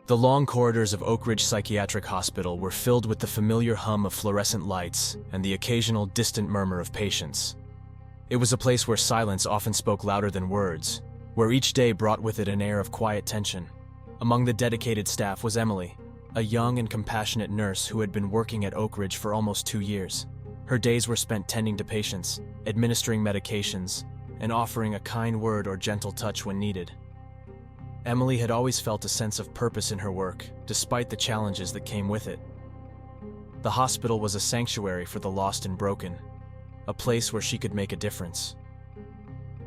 The long corridors of Oakridge Psychiatric Hospital were filled with the familiar hum of fluorescent lights and the occasional distant murmur of patients. It was a place where silence often spoke louder than words, where each day brought with it an air of quiet tension. Among the dedicated staff was Emily, a young and compassionate nurse who had been working at Oakridge for almost 2 years. Her days were spent tending to patients, administering medications, and offering a kind word or gentle touch when needed. Emily had always felt a sense of purpose in her work, despite the challenges that came with it. The hospital was a sanctuary for the lost and broken, a place where she could make a difference.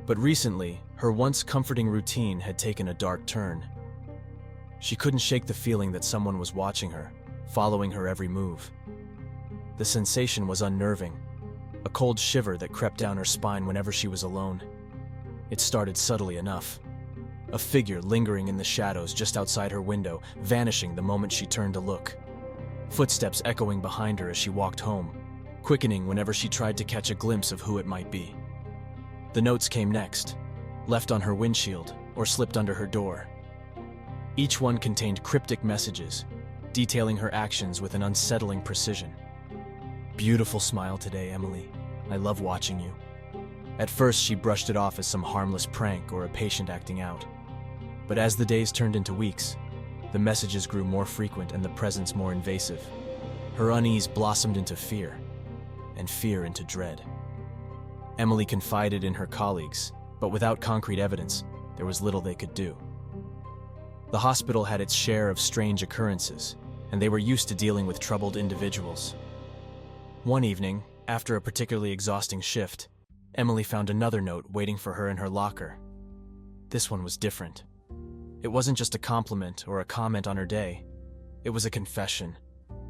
But recently, her once comforting routine had taken a dark turn. She couldn't shake the feeling that someone was watching her, following her every move. The sensation was unnerving, a cold shiver that crept down her spine whenever she was alone. It started subtly enough. A figure lingering in the shadows just outside her window, vanishing the moment she turned to look. Footsteps echoing behind her as she walked home, quickening whenever she tried to catch a glimpse of who it might be. The notes came next, left on her windshield or slipped under her door. Each one contained cryptic messages, detailing her actions with an unsettling precision. "Beautiful smile today, Emily. I love watching you." At first, she brushed it off as some harmless prank or a patient acting out. But as the days turned into weeks, the messages grew more frequent and the presence more invasive. Her unease blossomed into fear, and fear into dread. Emily confided in her colleagues, but without concrete evidence, there was little they could do. The hospital had its share of strange occurrences, and they were used to dealing with troubled individuals. One evening, after a particularly exhausting shift, Emily found another note waiting for her in her locker. This one was different. It wasn't just a compliment or a comment on her day. It was a confession.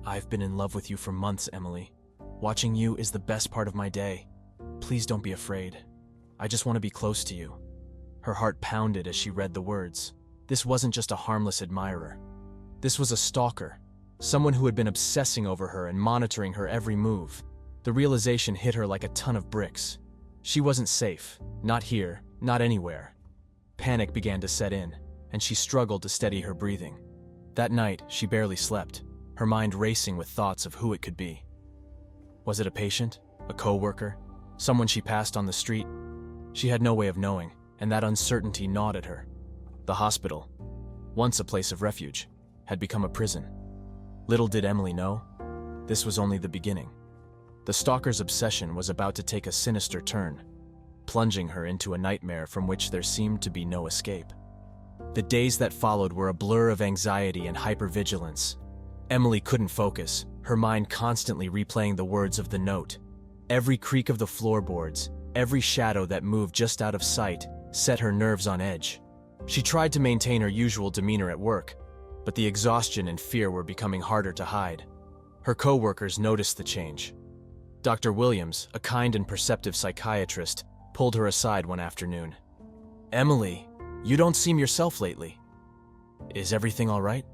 "I've been in love with you for months, Emily. Watching you is the best part of my day. Please don't be afraid. I just want to be close to you." Her heart pounded as she read the words. This wasn't just a harmless admirer. This was a stalker, someone who had been obsessing over her and monitoring her every move. The realization hit her like a ton of bricks. She wasn't safe, not here, not anywhere. Panic began to set in, and she struggled to steady her breathing. That night, she barely slept, her mind racing with thoughts of who it could be. Was it a patient? A coworker? Someone she passed on the street? She had no way of knowing, and that uncertainty gnawed at her. The hospital, once a place of refuge, had become a prison. Little did Emily know, this was only the beginning. The stalker's obsession was about to take a sinister turn, plunging her into a nightmare from which there seemed to be no escape. The days that followed were a blur of anxiety and hypervigilance. Emily couldn't focus, her mind constantly replaying the words of the note. Every creak of the floorboards, every shadow that moved just out of sight, set her nerves on edge. She tried to maintain her usual demeanor at work, but the exhaustion and fear were becoming harder to hide. Her co-workers noticed the change. Dr. Williams, a kind and perceptive psychiatrist, pulled her aside one afternoon. "Emily, you don't seem yourself lately. Is everything all right?"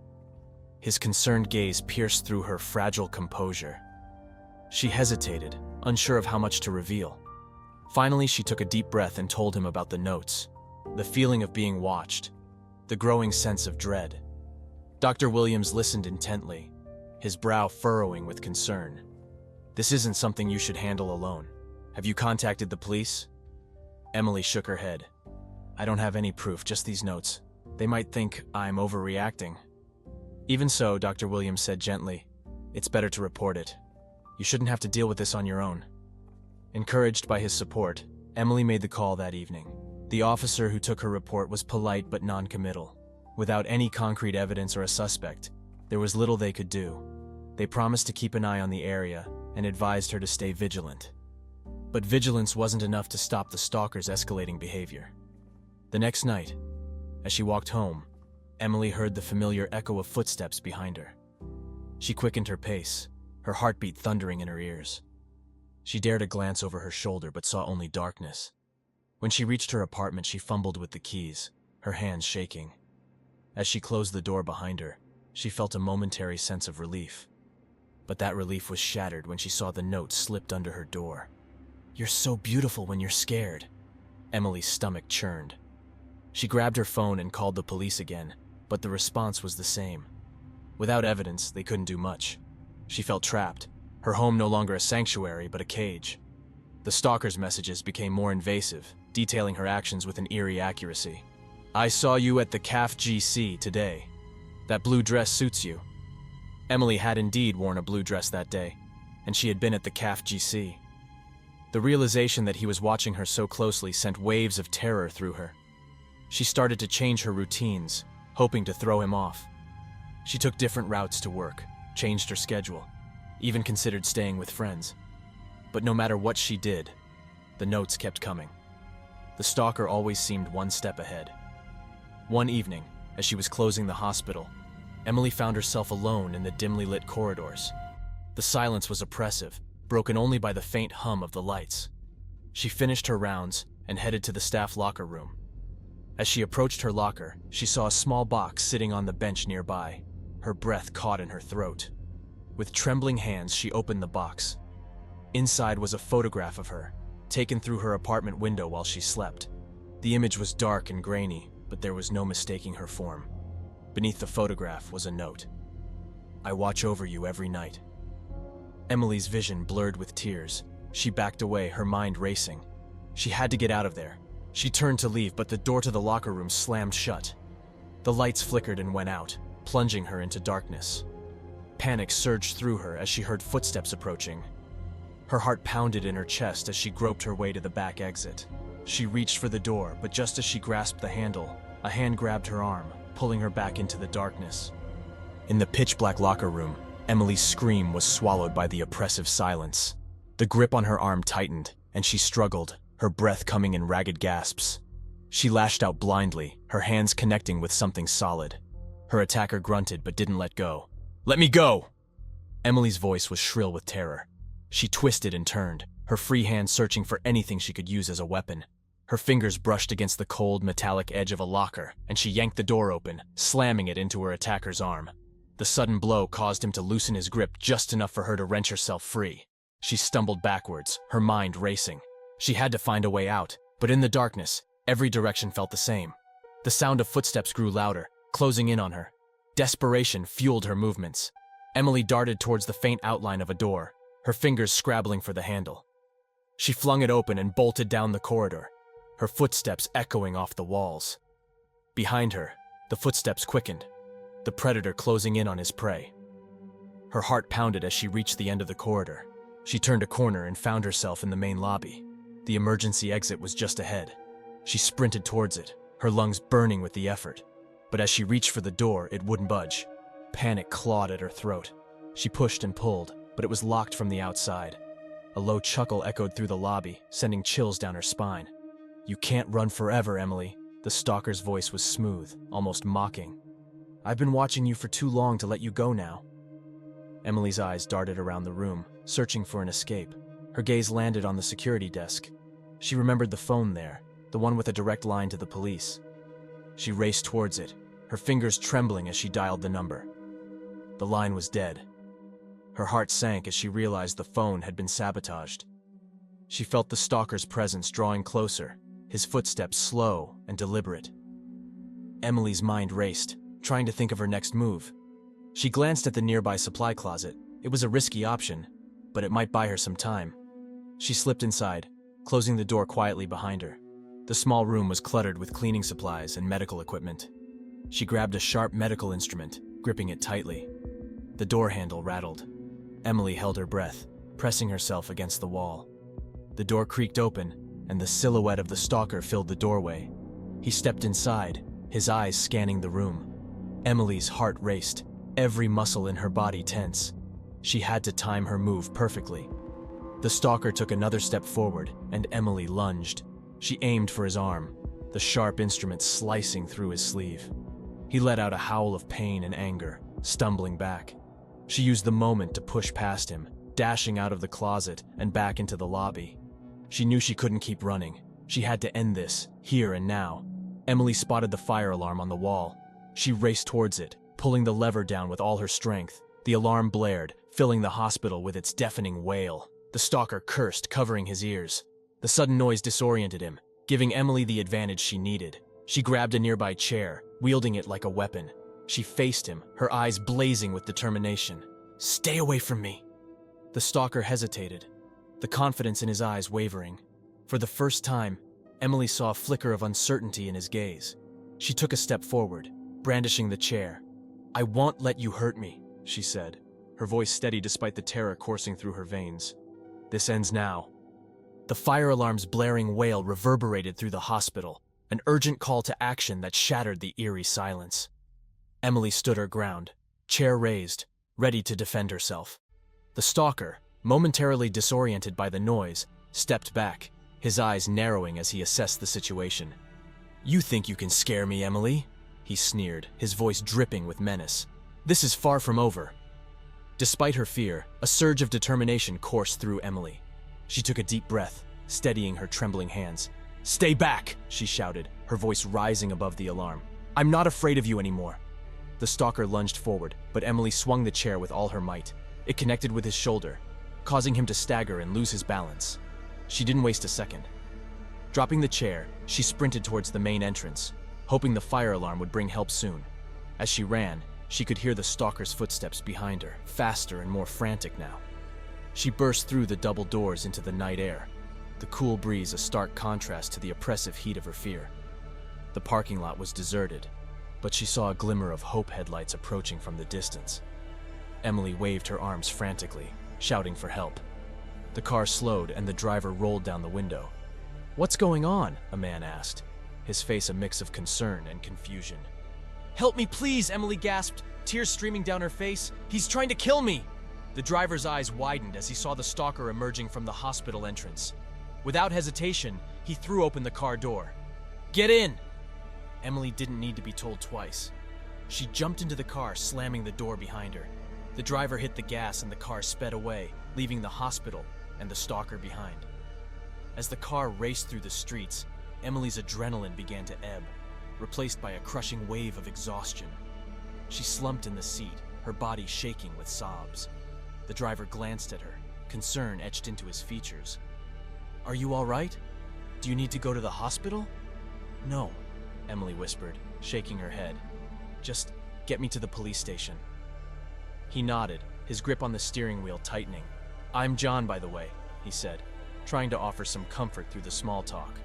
His concerned gaze pierced through her fragile composure. She hesitated, unsure of how much to reveal. Finally, she took a deep breath and told him about the notes, the feeling of being watched, the growing sense of dread. Dr. Williams listened intently, his brow furrowing with concern. "This isn't something you should handle alone. Have you contacted the police?" Emily shook her head. "I don't have any proof, just these notes. They might think I'm overreacting." "Even so," Dr. Williams said gently, "it's better to report it. You shouldn't have to deal with this on your own." Encouraged by his support, Emily made the call that evening. The officer who took her report was polite but non-committal. Without any concrete evidence or a suspect, there was little they could do. They promised to keep an eye on the area and advised her to stay vigilant. But vigilance wasn't enough to stop the stalker's escalating behavior. The next night, as she walked home, Emily heard the familiar echo of footsteps behind her. She quickened her pace, her heartbeat thundering in her ears. She dared a glance over her shoulder but saw only darkness. When she reached her apartment, she fumbled with the keys, her hands shaking. As she closed the door behind her, she felt a momentary sense of relief. But that relief was shattered when she saw the note slipped under her door. "You're so beautiful when you're scared." Emily's stomach churned. She grabbed her phone and called the police again, but the response was the same. Without evidence, they couldn't do much. She felt trapped, her home no longer a sanctuary but a cage. The stalker's messages became more invasive, detailing her actions with an eerie accuracy. "I saw you at the CAF GC today. That blue dress suits you." Emily had indeed worn a blue dress that day, and she had been at the CAF GC. The realization that he was watching her so closely sent waves of terror through her. She started to change her routines, hoping to throw him off. She took different routes to work, changed her schedule, even considered staying with friends. But no matter what she did, the notes kept coming. The stalker always seemed one step ahead. One evening, as she was closing the hospital, Emily found herself alone in the dimly lit corridors. The silence was oppressive, broken only by the faint hum of the lights. She finished her rounds and headed to the staff locker room. As she approached her locker, she saw a small box sitting on the bench nearby. Her breath caught in her throat. With trembling hands, she opened the box. Inside was a photograph of her, taken through her apartment window while she slept. The image was dark and grainy, but there was no mistaking her form. Beneath the photograph was a note. "I watch over you every night." Emily's vision blurred with tears. She backed away, her mind racing. She had to get out of there. She turned to leave, but the door to the locker room slammed shut. The lights flickered and went out, plunging her into darkness. Panic surged through her as she heard footsteps approaching. Her heart pounded in her chest as she groped her way to the back exit. She reached for the door, but just as she grasped the handle, a hand grabbed her arm, pulling her back into the darkness. In the pitch-black locker room, Emily's scream was swallowed by the oppressive silence. The grip on her arm tightened, and she struggled, her breath coming in ragged gasps. She lashed out blindly, her hands connecting with something solid. Her attacker grunted but didn't let go. "Let me go!" Emily's voice was shrill with terror. She twisted and turned, her free hand searching for anything she could use as a weapon. Her fingers brushed against the cold, metallic edge of a locker, and she yanked the door open, slamming it into her attacker's arm. The sudden blow caused him to loosen his grip just enough for her to wrench herself free. She stumbled backwards, her mind racing. She had to find a way out, but in the darkness, every direction felt the same. The sound of footsteps grew louder, closing in on her. Desperation fueled her movements. Emily darted towards the faint outline of a door, her fingers scrabbling for the handle. She flung it open and bolted down the corridor, her footsteps echoing off the walls. Behind her, the footsteps quickened, the predator closing in on his prey. Her heart pounded as she reached the end of the corridor. She turned a corner and found herself in the main lobby. The emergency exit was just ahead. She sprinted towards it, her lungs burning with the effort. But as she reached for the door, it wouldn't budge. Panic clawed at her throat. She pushed and pulled, but it was locked from the outside. A low chuckle echoed through the lobby, sending chills down her spine. "You can't run forever, Emily." The stalker's voice was smooth, almost mocking. "I've been watching you for too long to let you go now." Emily's eyes darted around the room, searching for an escape. Her gaze landed on the security desk. She remembered the phone there, the one with a direct line to the police. She raced towards it, her fingers trembling as she dialed the number. The line was dead. Her heart sank as she realized the phone had been sabotaged. She felt the stalker's presence drawing closer, his footsteps slow and deliberate. Emily's mind raced, trying to think of her next move. She glanced at the nearby supply closet. It was a risky option, but it might buy her some time. She slipped inside, closing the door quietly behind her. The small room was cluttered with cleaning supplies and medical equipment. She grabbed a sharp medical instrument, gripping it tightly. The door handle rattled. Emily held her breath, pressing herself against the wall. The door creaked open, and the silhouette of the stalker filled the doorway. He stepped inside, his eyes scanning the room. Emily's heart raced, every muscle in her body tense. She had to time her move perfectly. The stalker took another step forward, and Emily lunged. She aimed for his arm, the sharp instrument slicing through his sleeve. He let out a howl of pain and anger, stumbling back. She used the moment to push past him, dashing out of the closet and back into the lobby. She knew she couldn't keep running. She had to end this, here and now. Emily spotted the fire alarm on the wall. She raced towards it, pulling the lever down with all her strength. The alarm blared, filling the hospital with its deafening wail. The stalker cursed, covering his ears. The sudden noise disoriented him, giving Emily the advantage she needed. She grabbed a nearby chair, wielding it like a weapon. She faced him, her eyes blazing with determination. "Stay away from me." The stalker hesitated, the confidence in his eyes wavering. For the first time, Emily saw a flicker of uncertainty in his gaze. She took a step forward, brandishing the chair. "I won't let you hurt me," she said, her voice steady despite the terror coursing through her veins. "This ends now." The fire alarm's blaring wail reverberated through the hospital, an urgent call to action that shattered the eerie silence. Emily stood her ground, chair raised, ready to defend herself. The stalker, momentarily disoriented by the noise, stepped back, his eyes narrowing as he assessed the situation. "You think you can scare me, Emily?" he sneered, his voice dripping with menace. "This is far from over." Despite her fear, a surge of determination coursed through Emily. She took a deep breath, steadying her trembling hands. "Stay back!" she shouted, her voice rising above the alarm. "I'm not afraid of you anymore." The stalker lunged forward, but Emily swung the chair with all her might. It connected with his shoulder, causing him to stagger and lose his balance. She didn't waste a second. Dropping the chair, she sprinted towards the main entrance, hoping the fire alarm would bring help soon. As she ran, she could hear the stalker's footsteps behind her, faster and more frantic now. She burst through the double doors into the night air, the cool breeze a stark contrast to the oppressive heat of her fear. The parking lot was deserted, but she saw a glimmer of hope headlights approaching from the distance. Emily waved her arms frantically, shouting for help. The car slowed and the driver rolled down the window. "What's going on?" a man asked, his face a mix of concern and confusion. "Help me, please," Emily gasped, tears streaming down her face. "He's trying to kill me!" The driver's eyes widened as he saw the stalker emerging from the hospital entrance. Without hesitation, he threw open the car door. "Get in!" Emily didn't need to be told twice. She jumped into the car, slamming the door behind her. The driver hit the gas and the car sped away, leaving the hospital and the stalker behind. As the car raced through the streets, Emily's adrenaline began to ebb, replaced by a crushing wave of exhaustion. She slumped in the seat, her body shaking with sobs. The driver glanced at her, concern etched into his features. "Are you all right? Do you need to go to the hospital?" "No," Emily whispered, shaking her head. "Just get me to the police station." He nodded, his grip on the steering wheel tightening. "I'm John, by the way," he said, trying to offer some comfort through the small talk.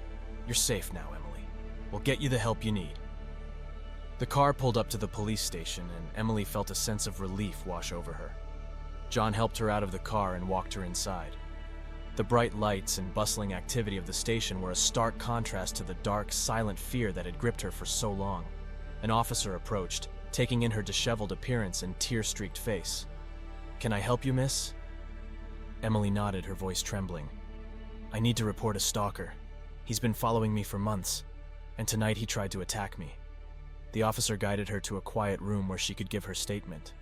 "You're safe now, Emily. We'll get you the help you need." The car pulled up to the police station, and Emily felt a sense of relief wash over her. John helped her out of the car and walked her inside. The bright lights and bustling activity of the station were a stark contrast to the dark, silent fear that had gripped her for so long. An officer approached, taking in her disheveled appearance and tear-streaked face. "Can I help you, miss?" Emily nodded, her voice trembling. "I need to report a stalker. He's been following me for months, and tonight he tried to attack me." The officer guided her to a quiet room where she could give her statement.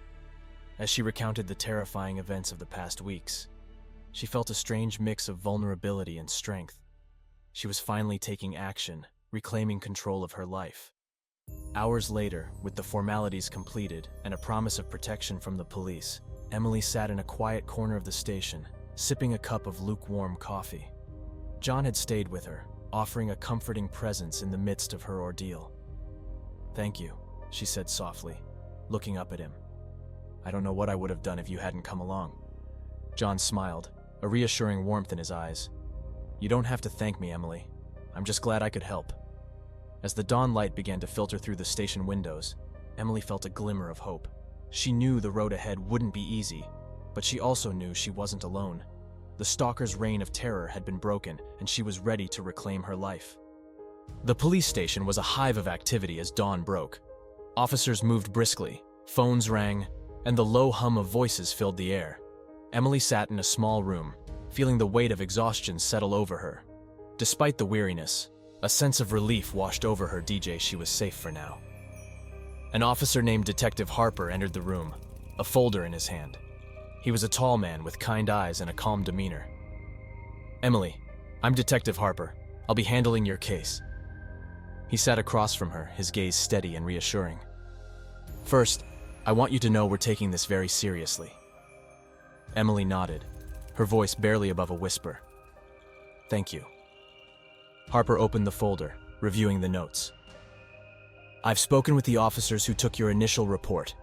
As she recounted the terrifying events of the past weeks, she felt a strange mix of vulnerability and strength. She was finally taking action, reclaiming control of her life. Hours later, with the formalities completed and a promise of protection from the police, Emily sat in a quiet corner of the station, sipping a cup of lukewarm coffee. John had stayed with her, offering a comforting presence in the midst of her ordeal. "Thank you," she said softly, looking up at him. "I don't know what I would have done if you hadn't come along." John smiled, a reassuring warmth in his eyes. "You don't have to thank me, Emily. I'm just glad I could help." As the dawn light began to filter through the station windows, Emily felt a glimmer of hope. She knew the road ahead wouldn't be easy, but she also knew she wasn't alone. The stalker's reign of terror had been broken, and she was ready to reclaim her life. The police station was a hive of activity as dawn broke. Officers moved briskly, phones rang, and the low hum of voices filled the air. Emily sat in a small room, feeling the weight of exhaustion settle over her. Despite the weariness, a sense of relief washed over her. She was safe for now. An officer named Detective Harper entered the room, a folder in his hand. He was a tall man with kind eyes and a calm demeanor. "Emily, I'm Detective Harper. I'll be handling your case." He sat across from her, his gaze steady and reassuring. "First, I want you to know we're taking this very seriously." Emily nodded, her voice barely above a whisper. "Thank you." Harper opened the folder, reviewing the notes. I've spoken with the officers who took your initial report.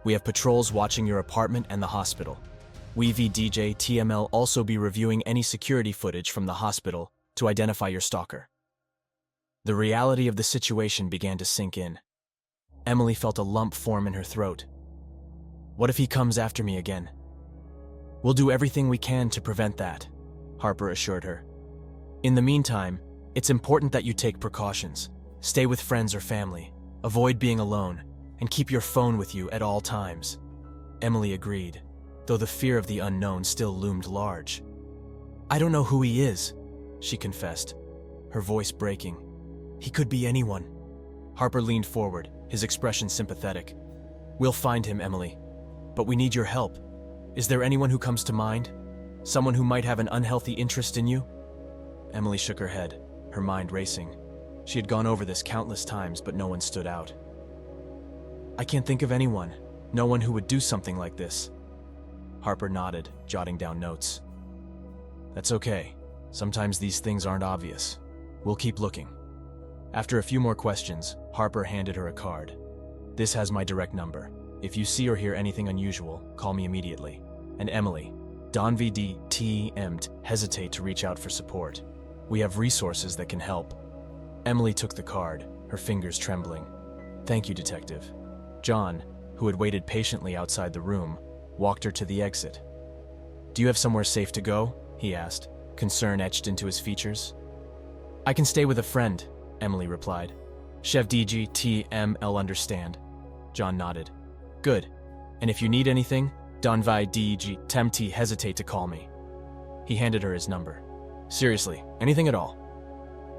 We have patrols watching your apartment and the hospital. We VDJ TML also be reviewing any security footage from the hospital to identify your stalker. The reality of the situation began to sink in. Emily felt a lump form in her throat. What if he comes after me again? We'll do everything we can to prevent that, Harper assured her. In the meantime, it's important that you take precautions. Stay with friends or family, avoid being alone, and keep your phone with you at all times. Emily agreed, though the fear of the unknown still loomed large. I don't know who he is, she confessed, her voice breaking. He could be anyone. Harper leaned forward, his expression sympathetic. We'll find him, Emily, but we need your help. Is there anyone who comes to mind? Someone who might have an unhealthy interest in you? Emily shook her head, her mind racing. She had gone over this countless times, but no one stood out. I can't think of anyone. No one who would do something like this. Harper nodded, jotting down notes. That's okay. Sometimes these things aren't obvious. We'll keep looking. After a few more questions, Harper handed her a card. This has my direct number. If you see or hear anything unusual, call me immediately. And Emily, don't hesitate to reach out for support. We have resources that can help. Emily took the card, her fingers trembling. Thank you, Detective. John, who had waited patiently outside the room, walked her to the exit. Do you have somewhere safe to go? He asked, concern etched into his features. I can stay with a friend, Emily replied. Chef DGTML understand. John nodded. Good. And if you need anything, don't hesitate to call me. He handed her his number. Seriously, anything at all.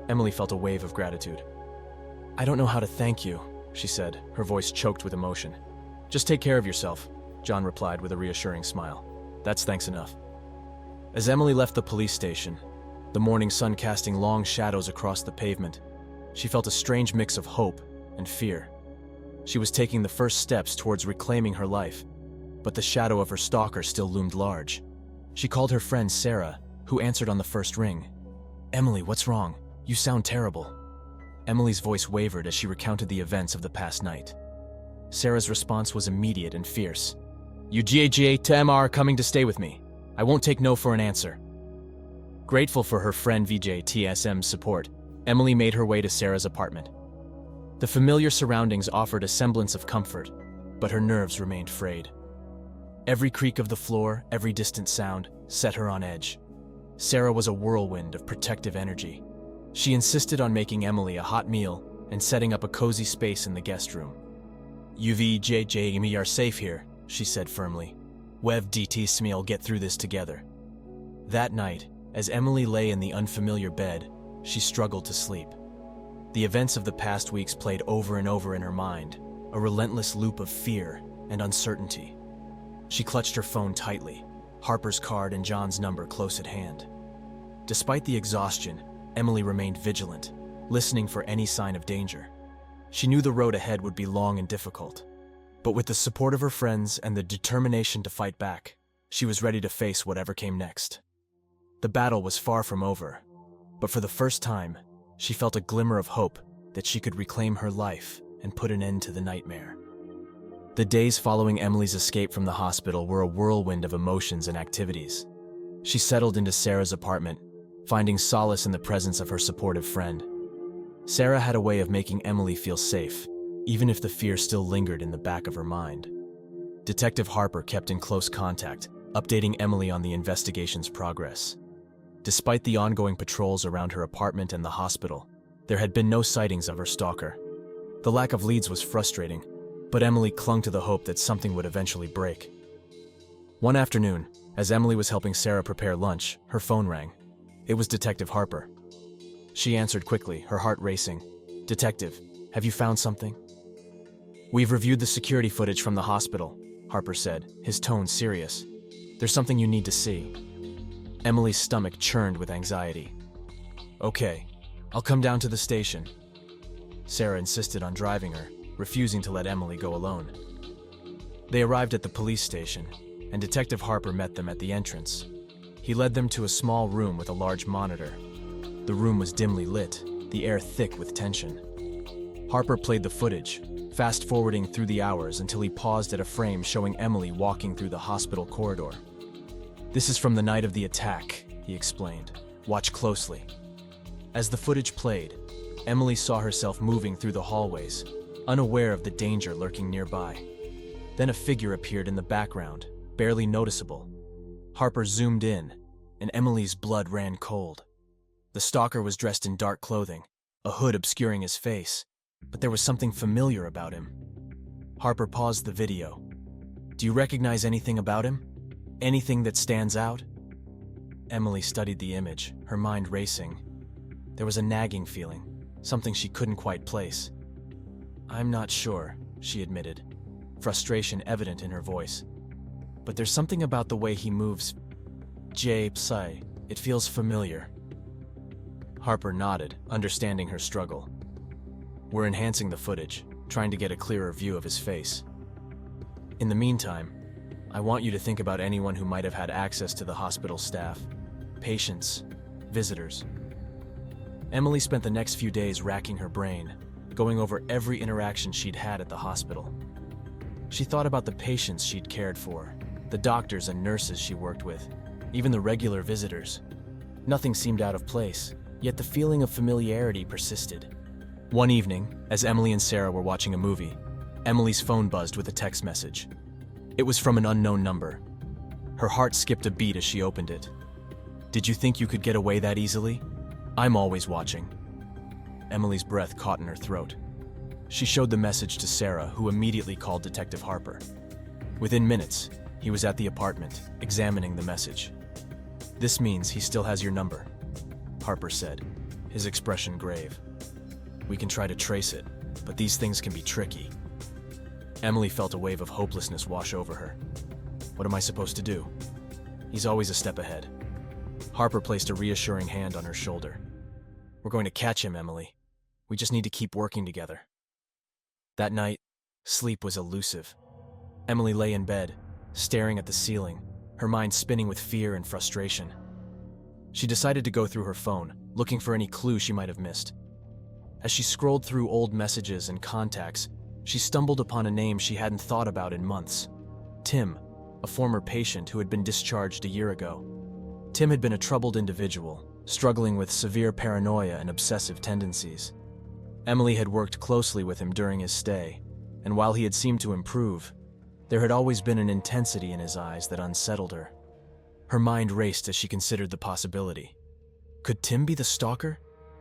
Emily felt a wave of gratitude. I don't know how to thank you, she said, her voice choked with emotion. Just take care of yourself, John replied with a reassuring smile. That's thanks enough. As Emily left the police station, the morning sun casting long shadows across the pavement, she felt a strange mix of hope and fear. She was taking the first steps towards reclaiming her life, but the shadow of her stalker still loomed large. She called her friend Sarah, who answered on the first ring. Emily, what's wrong? You sound terrible. Emily's voice wavered as she recounted the events of the past night. Sarah's response was immediate and fierce. You GAGA are coming to stay with me. I won't take no for an answer. Grateful for her friend VJTSM's support, Emily made her way to Sarah's apartment. The familiar surroundings offered a semblance of comfort, but her nerves remained frayed. Every creak of the floor, every distant sound, set her on edge. Sarah was a whirlwind of protective energy. She insisted on making Emily a hot meal and setting up a cozy space in the guest room. UVJJ me are safe here, she said firmly. Wev DT Sme'll get through this together. That night, as Emily lay in the unfamiliar bed, she struggled to sleep. The events of the past weeks played over and over in her mind, a relentless loop of fear and uncertainty. She clutched her phone tightly, Harper's card and John's number close at hand. Despite the exhaustion, Emily remained vigilant, listening for any sign of danger. She knew the road ahead would be long and difficult, but with the support of her friends and the determination to fight back, she was ready to face whatever came next. The battle was far from over, but for the first time, she felt a glimmer of hope that she could reclaim her life and put an end to the nightmare. The days following Emily's escape from the hospital were a whirlwind of emotions and activities. She settled into Sarah's apartment, finding solace in the presence of her supportive friend. Sarah had a way of making Emily feel safe, even if the fear still lingered in the back of her mind. Detective Harper kept in close contact, updating Emily on the investigation's progress. Despite the ongoing patrols around her apartment and the hospital, there had been no sightings of her stalker. The lack of leads was frustrating, but Emily clung to the hope that something would eventually break. One afternoon, as Emily was helping Sarah prepare lunch, her phone rang. It was Detective Harper. She answered quickly, her heart racing. Detective, have you found something? We've reviewed the security footage from the hospital, Harper said, his tone serious. There's something you need to see. Emily's stomach churned with anxiety. Okay, I'll come down to the station. Sarah insisted on driving her, refusing to let Emily go alone. They arrived at the police station, and Detective Harper met them at the entrance. He led them to a small room with a large monitor. The room was dimly lit, the air thick with tension. Harper played the footage, fast-forwarding through the hours until he paused at a frame showing Emily walking through the hospital corridor. "This is from the night of the attack," he explained. "Watch closely." As the footage played, Emily saw herself moving through the hallways, unaware of the danger lurking nearby. Then a figure appeared in the background, barely noticeable. Harper zoomed in, and Emily's blood ran cold. The stalker was dressed in dark clothing, a hood obscuring his face, but there was something familiar about him. Harper paused the video. "Do you recognize anything about him? Anything that stands out?" Emily studied the image, her mind racing. There was a nagging feeling, something she couldn't quite place. "I'm not sure," she admitted, frustration evident in her voice. "But there's something about the way he moves. Psy, it feels familiar." Harper nodded, understanding her struggle. "We're enhancing the footage, trying to get a clearer view of his face. In the meantime, I want you to think about anyone who might have had access to the hospital staff, patients, visitors." Emily spent the next few days racking her brain, going over every interaction she'd had at the hospital. She thought about the patients she'd cared for, the doctors and nurses she worked with, even the regular visitors. Nothing seemed out of place, yet the feeling of familiarity persisted. One evening, as Emily and Sarah were watching a movie, Emily's phone buzzed with a text message. It was from an unknown number. Her heart skipped a beat as she opened it. "Did you think you could get away that easily? I'm always watching." Emily's breath caught in her throat. She showed the message to Sarah, who immediately called Detective Harper. Within minutes, he was at the apartment, examining the message. "This means he still has your number," Harper said, his expression grave. "We can try to trace it, but these things can be tricky." Emily felt a wave of hopelessness wash over her. "What am I supposed to do?" "He's always a step ahead." Harper placed a reassuring hand on her shoulder. "We're going to catch him, Emily. We just need to keep working together." That night, sleep was elusive. Emily lay in bed, staring at the ceiling, her mind spinning with fear and frustration. She decided to go through her phone, looking for any clue she might have missed. As she scrolled through old messages and contacts, she stumbled upon a name she hadn't thought about in months. Tim, a former patient who had been discharged a year ago. Tim had been a troubled individual, struggling with severe paranoia and obsessive tendencies. Emily had worked closely with him during his stay, and while he had seemed to improve, there had always been an intensity in his eyes that unsettled her. Her mind raced as she considered the possibility. Could Tim be the stalker?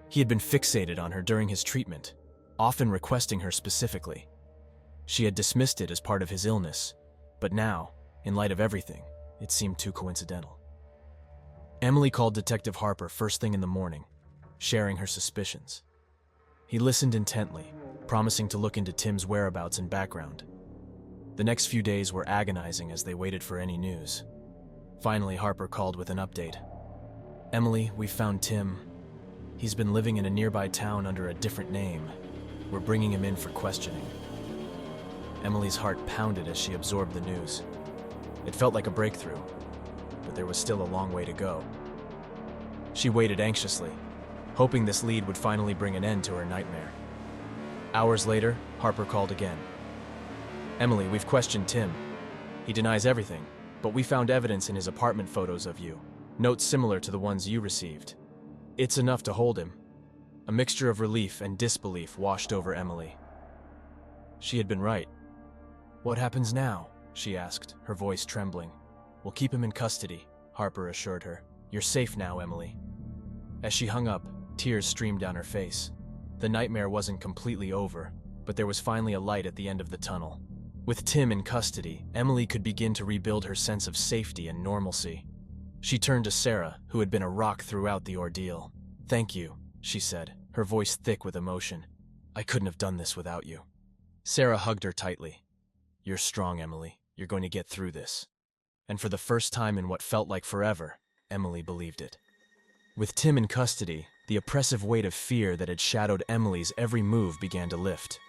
He had been fixated on her during his treatment, often requesting her specifically. She had dismissed it as part of his illness, but now, in light of everything, it seemed too coincidental. Emily called Detective Harper first thing in the morning, sharing her suspicions. He listened intently, promising to look into Tim's whereabouts and background. The next few days were agonizing as they waited for any news. Finally, Harper called with an update. "Emily, we found Tim. He's been living in a nearby town under a different name. We're bringing him in for questioning." Emily's heart pounded as she absorbed the news. It felt like a breakthrough, but there was still a long way to go. She waited anxiously, hoping this lead would finally bring an end to her nightmare. Hours later, Harper called again. "Emily, we've questioned Tim. He denies everything, but we found evidence in his apartment photos of you, notes similar to the ones you received. It's enough to hold him." A mixture of relief and disbelief washed over Emily. She had been right. "What happens now?" she asked, her voice trembling. "We'll keep him in custody," Harper assured her. "You're safe now, Emily." As she hung up, tears streamed down her face. The nightmare wasn't completely over, but there was finally a light at the end of the tunnel. With Tim in custody, Emily could begin to rebuild her sense of safety and normalcy. She turned to Sarah, who had been a rock throughout the ordeal. "Thank you," she said, her voice thick with emotion. "I couldn't have done this without you." Sarah hugged her tightly. "You're strong, Emily. You're going to get through this." And for the first time in what felt like forever, Emily believed it. With Tim in custody, the oppressive weight of fear that had shadowed Emily's every move began to lift.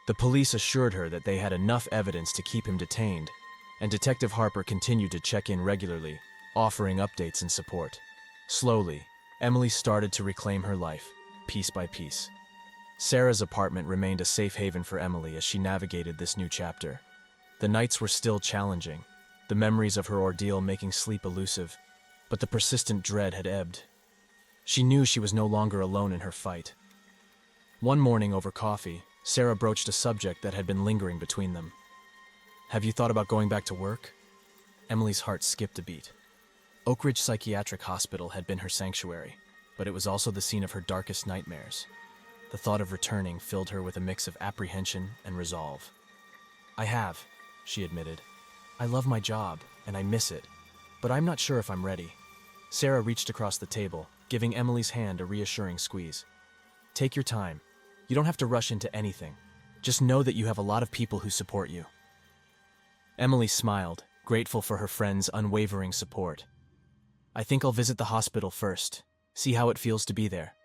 The police assured her that they had enough evidence to keep him detained, and Detective Harper continued to check in regularly, offering updates and support. Slowly, Emily started to reclaim her life, piece by piece. Sarah's apartment remained a safe haven for Emily as she navigated this new chapter. The nights were still challenging, the memories of her ordeal making sleep elusive, but the persistent dread had ebbed. She knew she was no longer alone in her fight. One morning over coffee, Sarah broached a subject that had been lingering between them. "Have you thought about going back to work?" Emily's heart skipped a beat. Oakridge Psychiatric Hospital had been her sanctuary, but it was also the scene of her darkest nightmares. The thought of returning filled her with a mix of apprehension and resolve. "I have," she admitted. "I love my job, and I miss it, but I'm not sure if I'm ready." Sarah reached across the table, giving Emily's hand a reassuring squeeze. "Take your time. You don't have to rush into anything. Just know that you have a lot of people who support you." Emily smiled, grateful for her friend's unwavering support. "I think I'll visit the hospital first, see how it feels to be there."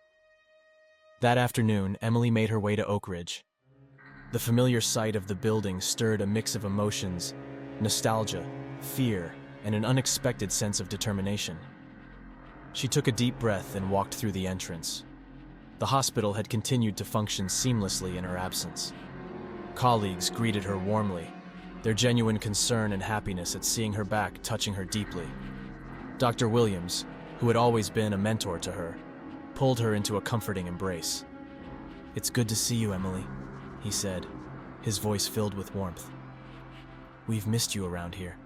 That afternoon, Emily made her way to Oakridge. The familiar sight of the building stirred a mix of emotions: nostalgia, fear, and an unexpected sense of determination. She took a deep breath and walked through the entrance. The hospital had continued to function seamlessly in her absence. Colleagues greeted her warmly, their genuine concern and happiness at seeing her back touching her deeply. Dr. Williams, who had always been a mentor to her, pulled her into a comforting embrace. "It's good to see you, Emily," he said, his voice filled with warmth. "We've missed you around here."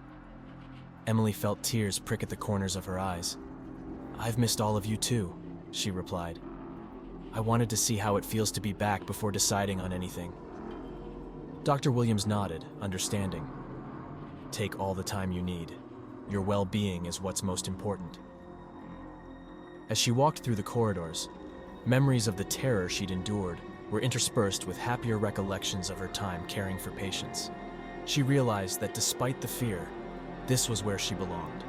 Emily felt tears prick at the corners of her eyes. "I've missed all of you too," she replied. "I wanted to see how it feels to be back before deciding on anything." Dr. Williams nodded, understanding. "Take all the time you need. Your well-being is what's most important." As she walked through the corridors, memories of the terror she'd endured were interspersed with happier recollections of her time caring for patients. She realized that despite the fear, this was where she belonged.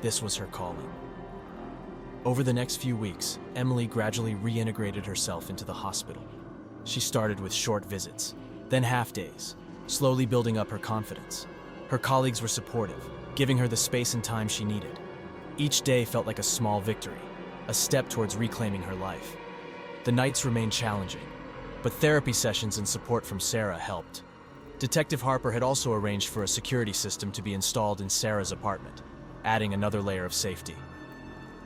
This was her calling. Over the next few weeks, Emily gradually reintegrated herself into the hospital. She started with short visits, then half-days, slowly building up her confidence. Her colleagues were supportive, giving her the space and time she needed. Each day felt like a small victory, a step towards reclaiming her life. The nights remained challenging, but therapy sessions and support from Sarah helped. Detective Harper had also arranged for a security system to be installed in Sarah's apartment, adding another layer of safety.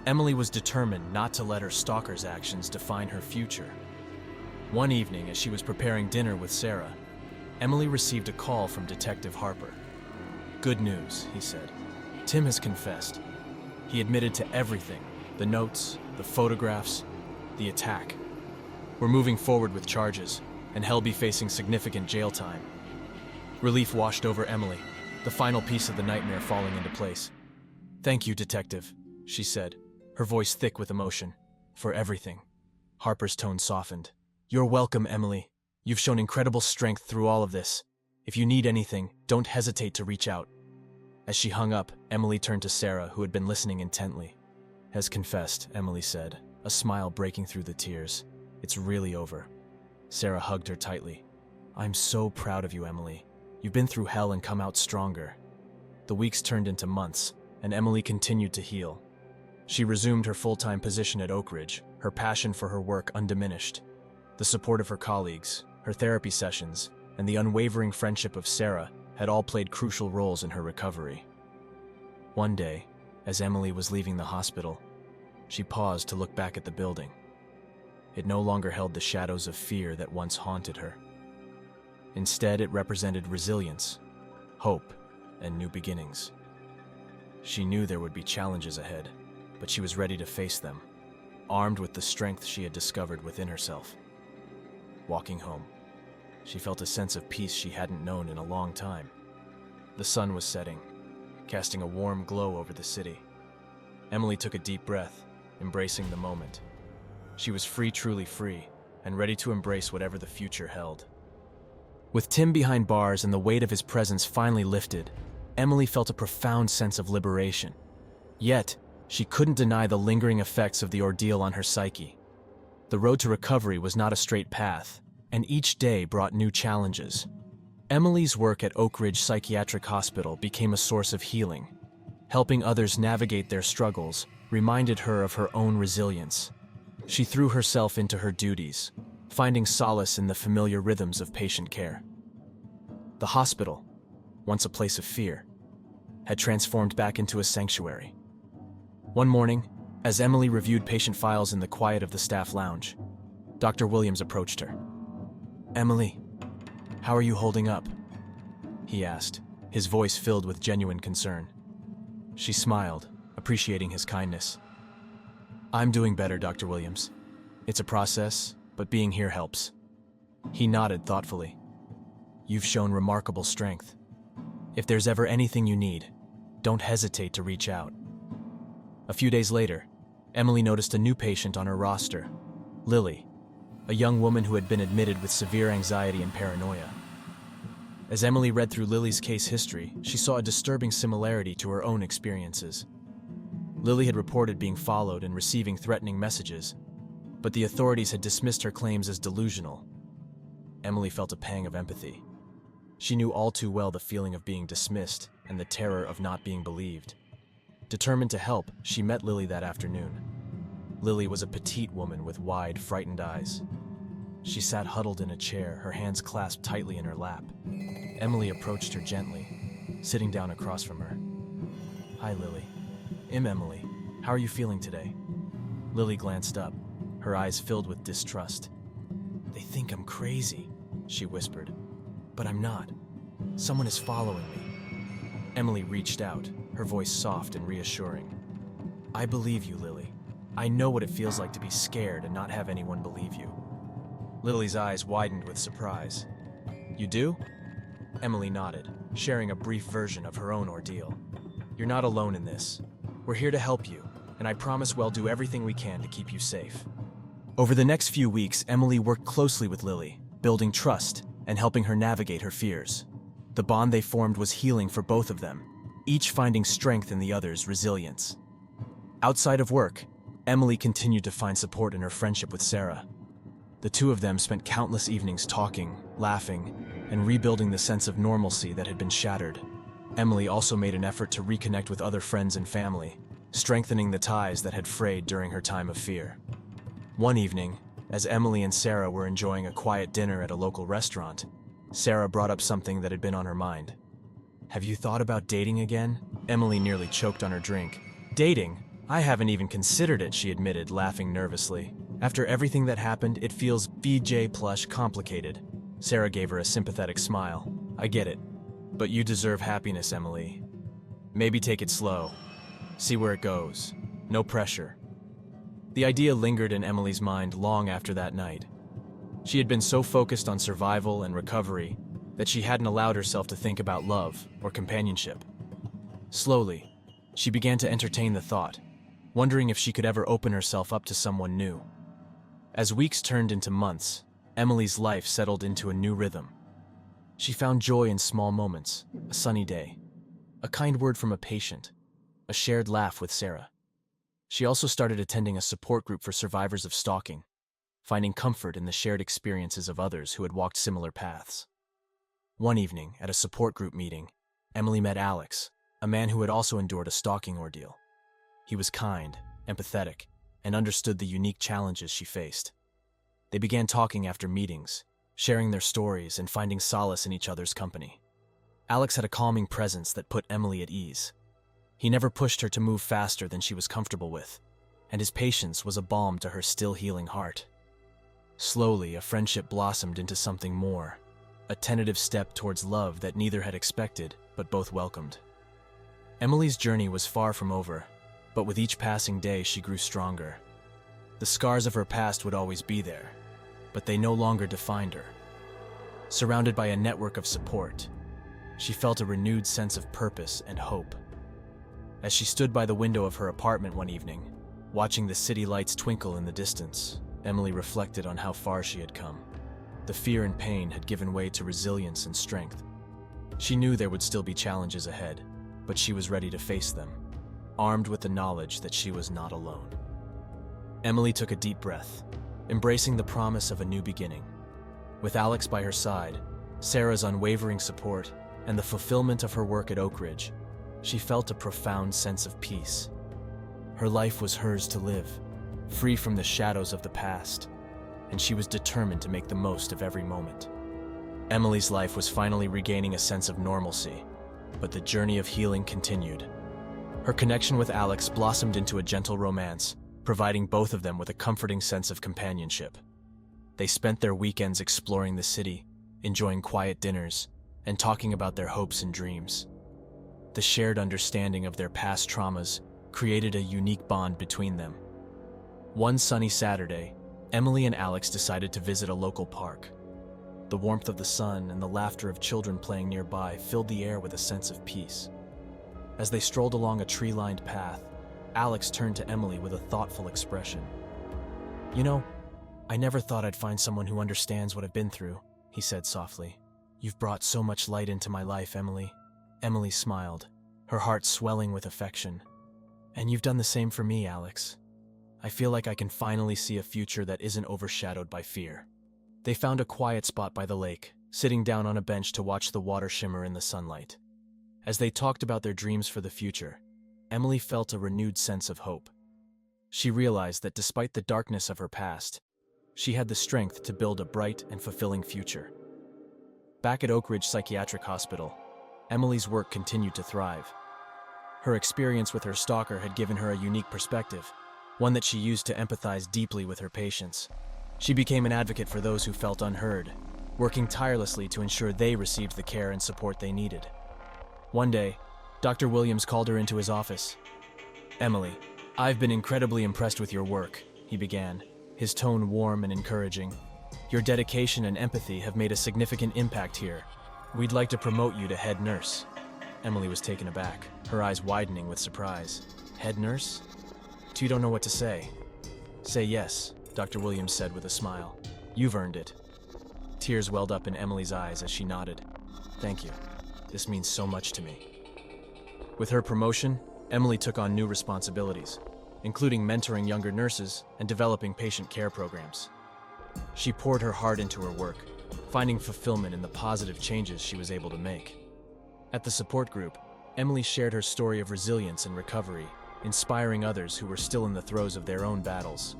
Emily was determined not to let her stalker's actions define her future. One evening, as she was preparing dinner with Sarah, Emily received a call from Detective Harper. "Good news," he said. "Tim has confessed. He admitted to everything: the notes, the photographs, the attack. We're moving forward with charges, and he'll be facing significant jail time." Relief washed over Emily, the final piece of the nightmare falling into place. "Thank you, Detective," she said, her voice thick with emotion. "For everything." Harper's tone softened. "You're welcome, Emily. You've shown incredible strength through all of this. If you need anything, don't hesitate to reach out." As she hung up, Emily turned to Sarah, who had been listening intently. "Has confessed," Emily said, a smile breaking through the tears. "It's really over." Sarah hugged her tightly. "I'm so proud of you, Emily. You've been through hell and come out stronger." The weeks turned into months, and Emily continued to heal. She resumed her full-time position at Oakridge, her passion for her work undiminished. The support of her colleagues, her therapy sessions, and the unwavering friendship of Sarah had all played crucial roles in her recovery. One day, as Emily was leaving the hospital, she paused to look back at the building. It no longer held the shadows of fear that once haunted her. Instead, it represented resilience, hope, and new beginnings. She knew there would be challenges ahead, but she was ready to face them, armed with the strength she had discovered within herself. Walking home, she felt a sense of peace she hadn't known in a long time. The sun was setting, casting a warm glow over the city. Emily took a deep breath, embracing the moment. She was free, truly free, and ready to embrace whatever the future held. With Tim behind bars and the weight of his presence finally lifted, Emily felt a profound sense of liberation. Yet, she couldn't deny the lingering effects of the ordeal on her psyche. The road to recovery was not a straight path, and each day brought new challenges. Emily's work at Oakridge Psychiatric Hospital became a source of healing. Helping others navigate their struggles reminded her of her own resilience. She threw herself into her duties, finding solace in the familiar rhythms of patient care. The hospital, once a place of fear, had transformed back into a sanctuary. One morning, as Emily reviewed patient files in the quiet of the staff lounge, Dr. Williams approached her. "Emily, how are you holding up?" he asked, his voice filled with genuine concern. She smiled, appreciating his kindness. "I'm doing better, Dr. Williams. It's a process, but being here helps." He nodded thoughtfully. "You've shown remarkable strength. If there's ever anything you need, don't hesitate to reach out." A few days later, Emily noticed a new patient on her roster, Lily, a young woman who had been admitted with severe anxiety and paranoia. As Emily read through Lily's case history, she saw a disturbing similarity to her own experiences. Lily had reported being followed and receiving threatening messages, but the authorities had dismissed her claims as delusional. Emily felt a pang of empathy. She knew all too well the feeling of being dismissed and the terror of not being believed. Determined to help, she met Lily that afternoon. Lily was a petite woman with wide, frightened eyes. She sat huddled in a chair, her hands clasped tightly in her lap. Emily approached her gently, sitting down across from her. "Hi, Lily. I'm Emily. How are you feeling today?" Lily glanced up, her eyes filled with distrust. "They think I'm crazy," she whispered. "But I'm not. Someone is following me." Emily reached out, her voice soft and reassuring. "I believe you, Lily. I know what it feels like to be scared and not have anyone believe you." Lily's eyes widened with surprise. "You do?" Emily nodded, sharing a brief version of her own ordeal. "You're not alone in this. We're here to help you, and I promise we'll do everything we can to keep you safe." Over the next few weeks, Emily worked closely with Lily, building trust and helping her navigate her fears. The bond they formed was healing for both of them, each finding strength in the other's resilience. Outside of work, Emily continued to find support in her friendship with Sarah. The two of them spent countless evenings talking, laughing, and rebuilding the sense of normalcy that had been shattered. Emily also made an effort to reconnect with other friends and family, strengthening the ties that had frayed during her time of fear. One evening, as Emily and Sarah were enjoying a quiet dinner at a local restaurant, Sarah brought up something that had been on her mind. "Have you thought about dating again?" Emily nearly choked on her drink. "Dating? I haven't even considered it," she admitted, laughing nervously. "After everything that happened, it feels BJ plush complicated." Sarah gave her a sympathetic smile. "I get it. But you deserve happiness, Emily. Maybe take it slow. See where it goes. No pressure." The idea lingered in Emily's mind long after that night. She had been so focused on survival and recovery that she hadn't allowed herself to think about love or companionship. Slowly, she began to entertain the thought, wondering if she could ever open herself up to someone new. As weeks turned into months, Emily's life settled into a new rhythm. She found joy in small moments, a sunny day, a kind word from a patient, a shared laugh with Sarah. She also started attending a support group for survivors of stalking, finding comfort in the shared experiences of others who had walked similar paths. One evening, at a support group meeting, Emily met Alex, a man who had also endured a stalking ordeal. He was kind, empathetic, and understood the unique challenges she faced. They began talking after meetings, sharing their stories and finding solace in each other's company. Alex had a calming presence that put Emily at ease. He never pushed her to move faster than she was comfortable with, and his patience was a balm to her still healing heart. Slowly, a friendship blossomed into something more, a tentative step towards love that neither had expected but both welcomed. Emily's journey was far from over, but with each passing day she grew stronger. The scars of her past would always be there, but they no longer defined her. Surrounded by a network of support, she felt a renewed sense of purpose and hope. As she stood by the window of her apartment one evening, watching the city lights twinkle in the distance, Emily reflected on how far she had come. The fear and pain had given way to resilience and strength. She knew there would still be challenges ahead, but she was ready to face them, armed with the knowledge that she was not alone. Emily took a deep breath, embracing the promise of a new beginning. With Alex by her side, Sarah's unwavering support, and the fulfillment of her work at Oakridge, she felt a profound sense of peace. Her life was hers to live, free from the shadows of the past. and she was determined to make the most of every moment. Emily's life was finally regaining a sense of normalcy, but the journey of healing continued. Her connection with Alex blossomed into a gentle romance, providing both of them with a comforting sense of companionship. They spent their weekends exploring the city, enjoying quiet dinners, and talking about their hopes and dreams. The shared understanding of their past traumas created a unique bond between them. One sunny Saturday, Emily and Alex decided to visit a local park. The warmth of the sun and the laughter of children playing nearby filled the air with a sense of peace. As they strolled along a tree-lined path, Alex turned to Emily with a thoughtful expression. "You know, I never thought I'd find someone who understands what I've been through," he said softly. "You've brought so much light into my life, Emily." Emily smiled, her heart swelling with affection. "And you've done the same for me, Alex. I feel like I can finally see a future that isn't overshadowed by fear." They found a quiet spot by the lake, sitting down on a bench to watch the water shimmer in the sunlight. As they talked about their dreams for the future, Emily felt a renewed sense of hope. She realized that despite the darkness of her past, she had the strength to build a bright and fulfilling future. Back at Oakridge Psychiatric Hospital, Emily's work continued to thrive. Her experience with her stalker had given her a unique perspective, one that she used to empathize deeply with her patients. She became an advocate for those who felt unheard, working tirelessly to ensure they received the care and support they needed. One day, Dr. Williams called her into his office. "Emily, I've been incredibly impressed with your work," he began, his tone warm and encouraging. "Your dedication and empathy have made a significant impact here. We'd like to promote you to head nurse." Emily was taken aback, her eyes widening with surprise. "Head nurse? You don't know what to say." "Say yes," Dr. Williams said with a smile. "You've earned it." Tears welled up in Emily's eyes as she nodded. "Thank you. This means so much to me." With her promotion, Emily took on new responsibilities, including mentoring younger nurses and developing patient care programs. She poured her heart into her work, finding fulfillment in the positive changes she was able to make. At the support group, Emily shared her story of resilience and recovery, inspiring others who were still in the throes of their own battles.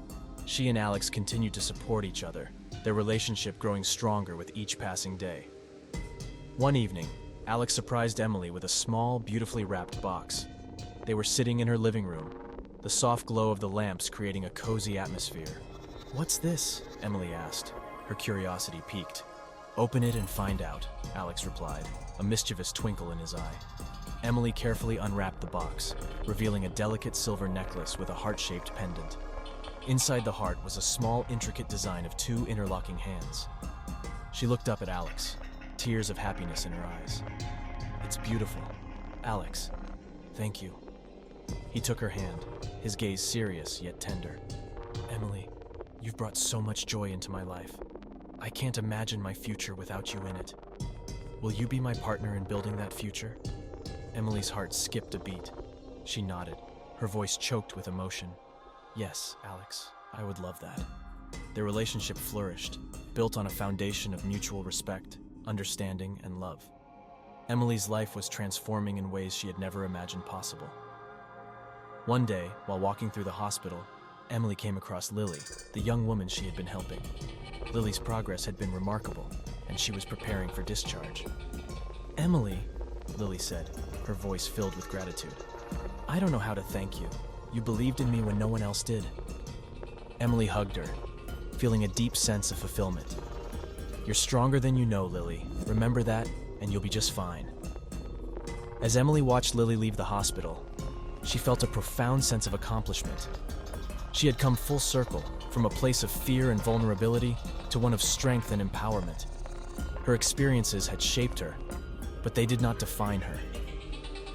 She and Alex continued to support each other, their relationship growing stronger with each passing day. One evening, Alex surprised Emily with a small, beautifully wrapped box. They were sitting in her living room, the soft glow of the lamps creating a cozy atmosphere. "What's this?" Emily asked, her curiosity piqued. "Open it and find out," Alex replied, a mischievous twinkle in his eye. Emily carefully unwrapped the box, revealing a delicate silver necklace with a heart-shaped pendant. Inside the heart was a small, intricate design of two interlocking hands. She looked up at Alex, tears of happiness in her eyes. "It's beautiful. Alex, thank you." He took her hand, his gaze serious yet tender. "Emily, you've brought so much joy into my life. I can't imagine my future without you in it. Will you be my partner in building that future?" Emily's heart skipped a beat. She nodded, her voice choked with emotion. "Yes, Alex, I would love that." Their relationship flourished, built on a foundation of mutual respect, understanding, and love. Emily's life was transforming in ways she had never imagined possible. One day, while walking through the hospital, Emily came across Lily, the young woman she had been helping. Lily's progress had been remarkable, and she was preparing for discharge. "Emily," Lily said, her voice filled with gratitude. "I don't know how to thank you. You believed in me when no one else did." Emily hugged her, feeling a deep sense of fulfillment. "You're stronger than you know, Lily. Remember that, and you'll be just fine." As Emily watched Lily leave the hospital, she felt a profound sense of accomplishment. She had come full circle, from a place of fear and vulnerability to one of strength and empowerment. Her experiences had shaped her, but they did not define her.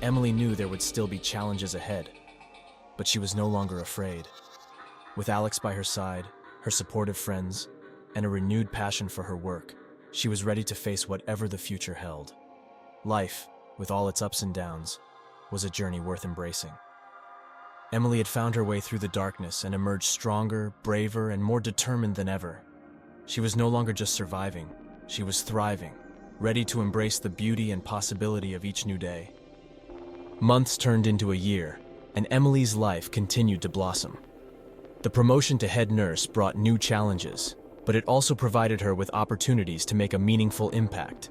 Emily knew there would still be challenges ahead, but she was no longer afraid. With Alex by her side, her supportive friends, and a renewed passion for her work, she was ready to face whatever the future held. Life, with all its ups and downs, was a journey worth embracing. Emily had found her way through the darkness and emerged stronger, braver, and more determined than ever. She was no longer just surviving, she was thriving, ready to embrace the beauty and possibility of each new day. Months turned into a year, and Emily's life continued to blossom. The promotion to head nurse brought new challenges, but it also provided her with opportunities to make a meaningful impact.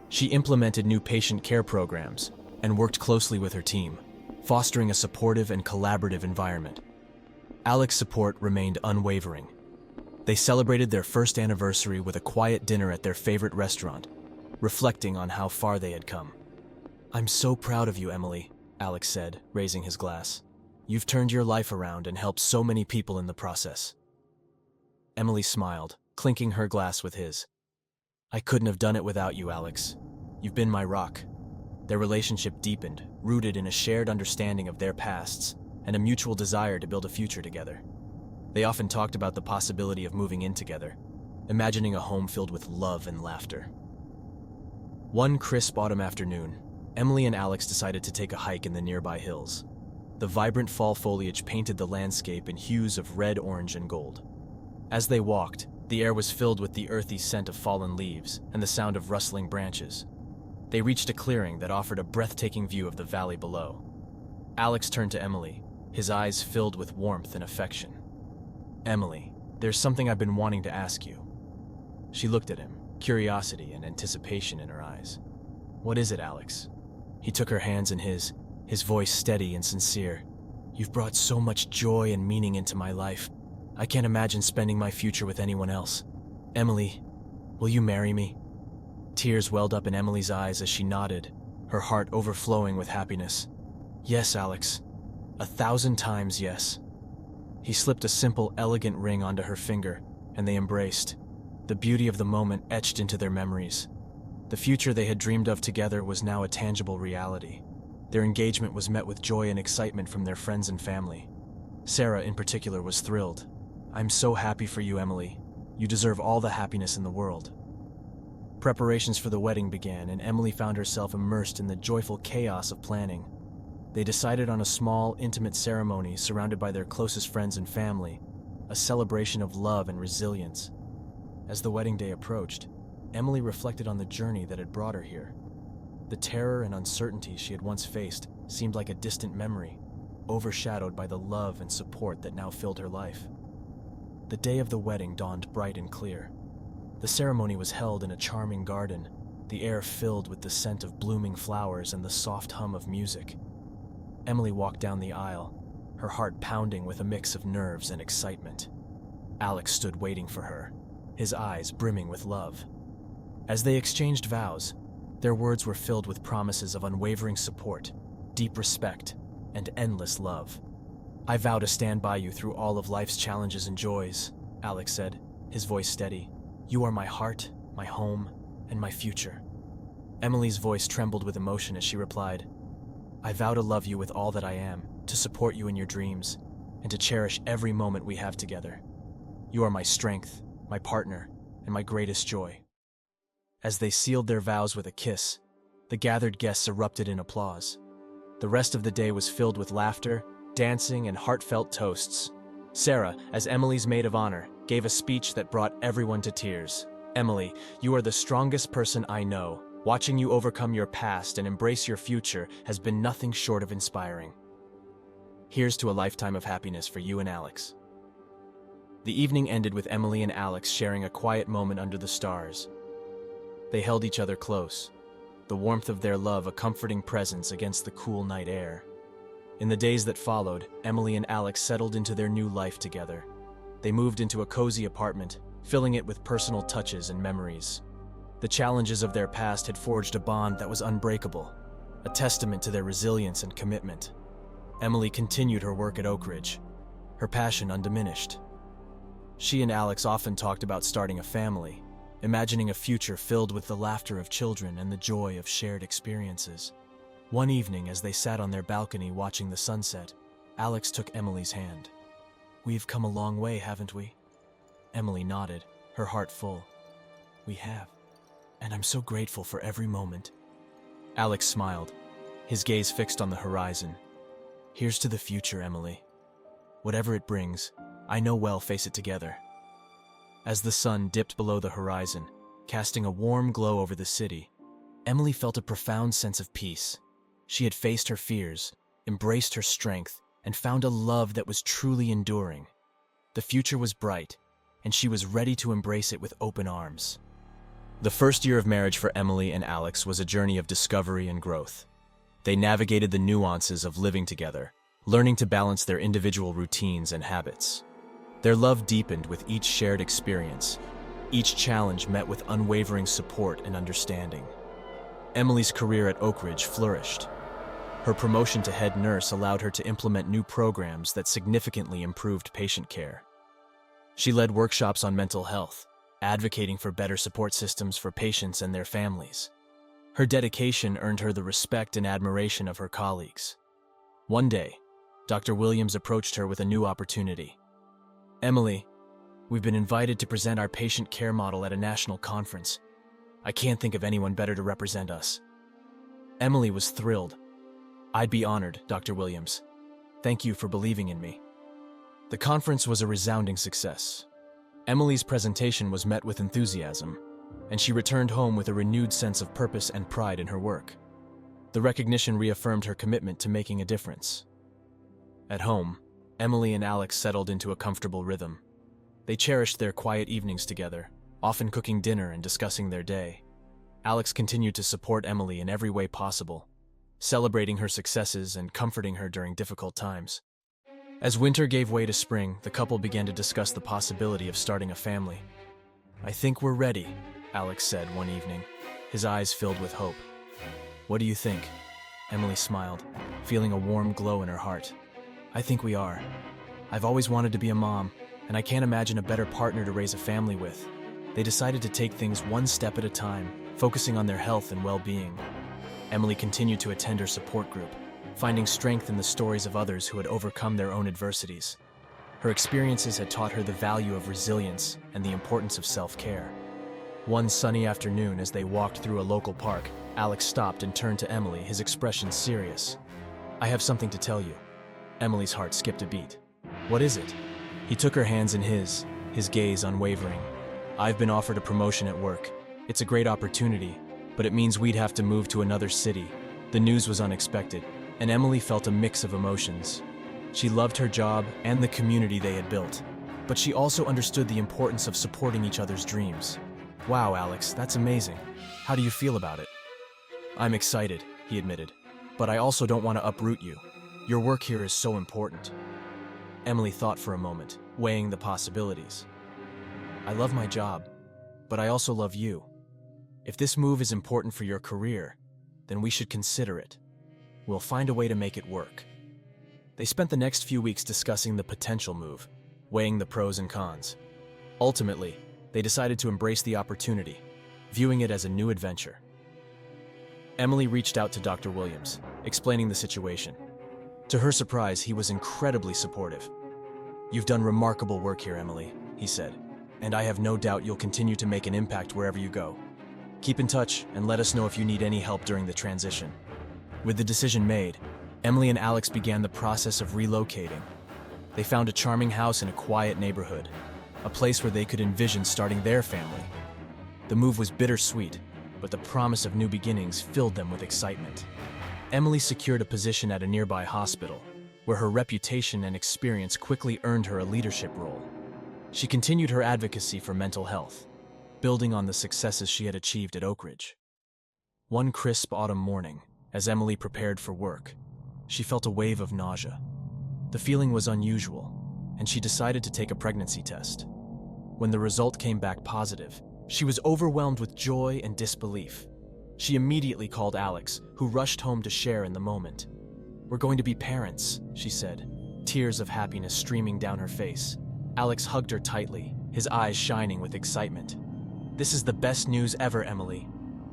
She implemented new patient care programs and worked closely with her team, fostering a supportive and collaborative environment. Alex's support remained unwavering. They celebrated their first anniversary with a quiet dinner at their favorite restaurant, reflecting on how far they had come. "I'm so proud of you, Emily," Alex said, raising his glass. "You've turned your life around and helped so many people in the process." Emily smiled, clinking her glass with his. "I couldn't have done it without you, Alex. You've been my rock." Their relationship deepened, rooted in a shared understanding of their pasts and a mutual desire to build a future together. They often talked about the possibility of moving in together, imagining a home filled with love and laughter. One crisp autumn afternoon, Emily and Alex decided to take a hike in the nearby hills. The vibrant fall foliage painted the landscape in hues of red, orange, and gold. As they walked, the air was filled with the earthy scent of fallen leaves and the sound of rustling branches. They reached a clearing that offered a breathtaking view of the valley below. Alex turned to Emily, his eyes filled with warmth and affection. "Emily, there's something I've been wanting to ask you." She looked at him, curiosity and anticipation in her eyes. "What is it, Alex?" He took her hands in his voice steady and sincere. "You've brought so much joy and meaning into my life. I can't imagine spending my future with anyone else. Emily, will you marry me?" Tears welled up in Emily's eyes as she nodded, her heart overflowing with happiness. "Yes, Alex. 1,000 times yes." He slipped a simple, elegant ring onto her finger, and they embraced. The beauty of the moment etched into their memories. The future they had dreamed of together was now a tangible reality. Their engagement was met with joy and excitement from their friends and family. Sarah, in particular, was thrilled. "I'm so happy for you, Emily. You deserve all the happiness in the world." Preparations for the wedding began, and Emily found herself immersed in the joyful chaos of planning. They decided on a small, intimate ceremony surrounded by their closest friends and family, a celebration of love and resilience. As the wedding day approached, Emily reflected on the journey that had brought her here. The terror and uncertainty she had once faced seemed like a distant memory, overshadowed by the love and support that now filled her life. The day of the wedding dawned bright and clear. The ceremony was held in a charming garden, the air filled with the scent of blooming flowers and the soft hum of music. Emily walked down the aisle, her heart pounding with a mix of nerves and excitement. Alex stood waiting for her, his eyes brimming with love. As they exchanged vows, their words were filled with promises of unwavering support, deep respect, and endless love. "I vow to stand by you through all of life's challenges and joys," Alex said, his voice steady. "You are my heart, my home, and my future." Emily's voice trembled with emotion as she replied, "I vow to love you with all that I am, to support you in your dreams, and to cherish every moment we have together. You are my strength, my partner, and my greatest joy." As they sealed their vows with a kiss, the gathered guests erupted in applause. The rest of the day was filled with laughter, dancing, and heartfelt toasts. Sarah, as Emily's maid of honor, gave a speech that brought everyone to tears. "Emily, you are the strongest person I know. Watching you overcome your past and embrace your future has been nothing short of inspiring. Here's to a lifetime of happiness for you and Alex." The evening ended with Emily and Alex sharing a quiet moment under the stars. They held each other close, the warmth of their love a comforting presence against the cool night air. In the days that followed, Emily and Alex settled into their new life together. They moved into a cozy apartment, filling it with personal touches and memories. The challenges of their past had forged a bond that was unbreakable, a testament to their resilience and commitment. Emily continued her work at Oakridge, her passion undiminished. She and Alex often talked about starting a family, imagining a future filled with the laughter of children and the joy of shared experiences. One evening, as they sat on their balcony watching the sunset, Alex took Emily's hand. "We've come a long way, haven't we?" Emily nodded, her heart full. "We have, and I'm so grateful for every moment." Alex smiled, his gaze fixed on the horizon. "Here's to the future, Emily. Whatever it brings, I know we'll face it together." As the sun dipped below the horizon, casting a warm glow over the city, Emily felt a profound sense of peace. She had faced her fears, embraced her strength, and found a love that was truly enduring. The future was bright, and she was ready to embrace it with open arms. The first year of marriage for Emily and Alex was a journey of discovery and growth. They navigated the nuances of living together, learning to balance their individual routines and habits. Their love deepened with each shared experience, each challenge met with unwavering support and understanding. Emily's career at Oakridge flourished. Her promotion to head nurse allowed her to implement new programs that significantly improved patient care. She led workshops on mental health, advocating for better support systems for patients and their families. Her dedication earned her the respect and admiration of her colleagues. One day, Dr. Williams approached her with a new opportunity. "Emily, we've been invited to present our patient care model at a national conference. I can't think of anyone better to represent us." Emily was thrilled. "I'd be honored, Dr. Williams. Thank you for believing in me." The conference was a resounding success. Emily's presentation was met with enthusiasm, and she returned home with a renewed sense of purpose and pride in her work. The recognition reaffirmed her commitment to making a difference. At home, Emily and Alex settled into a comfortable rhythm. They cherished their quiet evenings together, often cooking dinner and discussing their day. Alex continued to support Emily in every way possible, celebrating her successes and comforting her during difficult times. As winter gave way to spring, the couple began to discuss the possibility of starting a family. "I think we're ready," Alex said one evening, his eyes filled with hope. "What do you think?" Emily smiled, feeling a warm glow in her heart. "I think we are. I've always wanted to be a mom, and I can't imagine a better partner to raise a family with." They decided to take things one step at a time, focusing on their health and well-being. Emily continued to attend her support group, finding strength in the stories of others who had overcome their own adversities. Her experiences had taught her the value of resilience and the importance of self-care. One sunny afternoon, as they walked through a local park, Alex stopped and turned to Emily, his expression serious. "I have something to tell you." Emily's heart skipped a beat. "What is it?" He took her hands in his gaze unwavering. "I've been offered a promotion at work. It's a great opportunity, but it means we'd have to move to another city." The news was unexpected, and Emily felt a mix of emotions. She loved her job and the community they had built, but she also understood the importance of supporting each other's dreams. "Wow, Alex, that's amazing. How do you feel about it?" "I'm excited," he admitted, "but I also don't want to uproot you. Your work here is so important." Emily thought for a moment, weighing the possibilities. "I love my job, but I also love you. If this move is important for your career, then we should consider it. We'll find a way to make it work." They spent the next few weeks discussing the potential move, weighing the pros and cons. Ultimately, they decided to embrace the opportunity, viewing it as a new adventure. Emily reached out to Dr. Williams, explaining the situation. To her surprise, he was incredibly supportive. "You've done remarkable work here, Emily," he said, "and I have no doubt you'll continue to make an impact wherever you go. Keep in touch and let us know if you need any help during the transition." With the decision made, Emily and Alex began the process of relocating. They found a charming house in a quiet neighborhood, a place where they could envision starting their family. The move was bittersweet, but the promise of new beginnings filled them with excitement. Emily secured a position at a nearby hospital, where her reputation and experience quickly earned her a leadership role. She continued her advocacy for mental health, building on the successes she had achieved at Oakridge. One crisp autumn morning, as Emily prepared for work, she felt a wave of nausea. The feeling was unusual, and she decided to take a pregnancy test. When the result came back positive, she was overwhelmed with joy and disbelief. She immediately called Alex, who rushed home to share in the moment. "We're going to be parents," she said, tears of happiness streaming down her face. Alex hugged her tightly, his eyes shining with excitement. "This is the best news ever, Emily.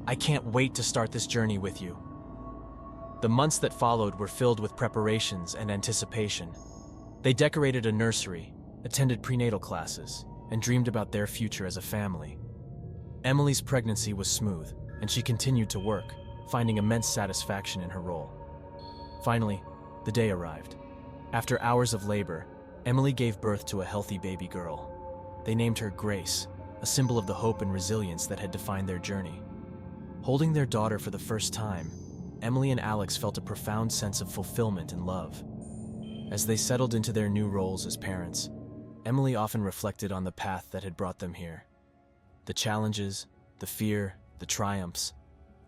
I can't wait to start this journey with you." The months that followed were filled with preparations and anticipation. They decorated a nursery, attended prenatal classes, and dreamed about their future as a family. Emily's pregnancy was smooth, and she continued to work, finding immense satisfaction in her role. Finally, the day arrived. After hours of labor, Emily gave birth to a healthy baby girl. They named her Grace, a symbol of the hope and resilience that had defined their journey. Holding their daughter for the first time, Emily and Alex felt a profound sense of fulfillment and love. As they settled into their new roles as parents, Emily often reflected on the path that had brought them here. The challenges, the fear, the triumphs,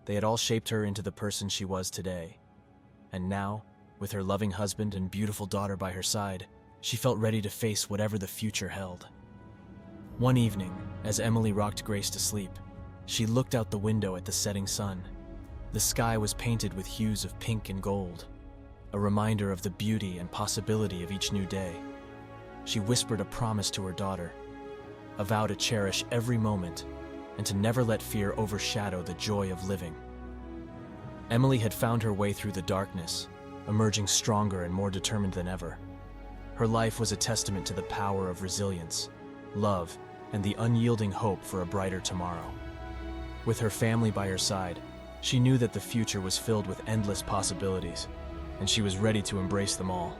they had all shaped her into the person she was today. And now, with her loving husband and beautiful daughter by her side, she felt ready to face whatever the future held. One evening, as Emily rocked Grace to sleep, she looked out the window at the setting sun. The sky was painted with hues of pink and gold, a reminder of the beauty and possibility of each new day. She whispered a promise to her daughter, a vow to cherish every moment and to never let fear overshadow the joy of living. Emily had found her way through the darkness, emerging stronger and more determined than ever. Her life was a testament to the power of resilience, love, and the unyielding hope for a brighter tomorrow. With her family by her side, she knew that the future was filled with endless possibilities, and she was ready to embrace them all.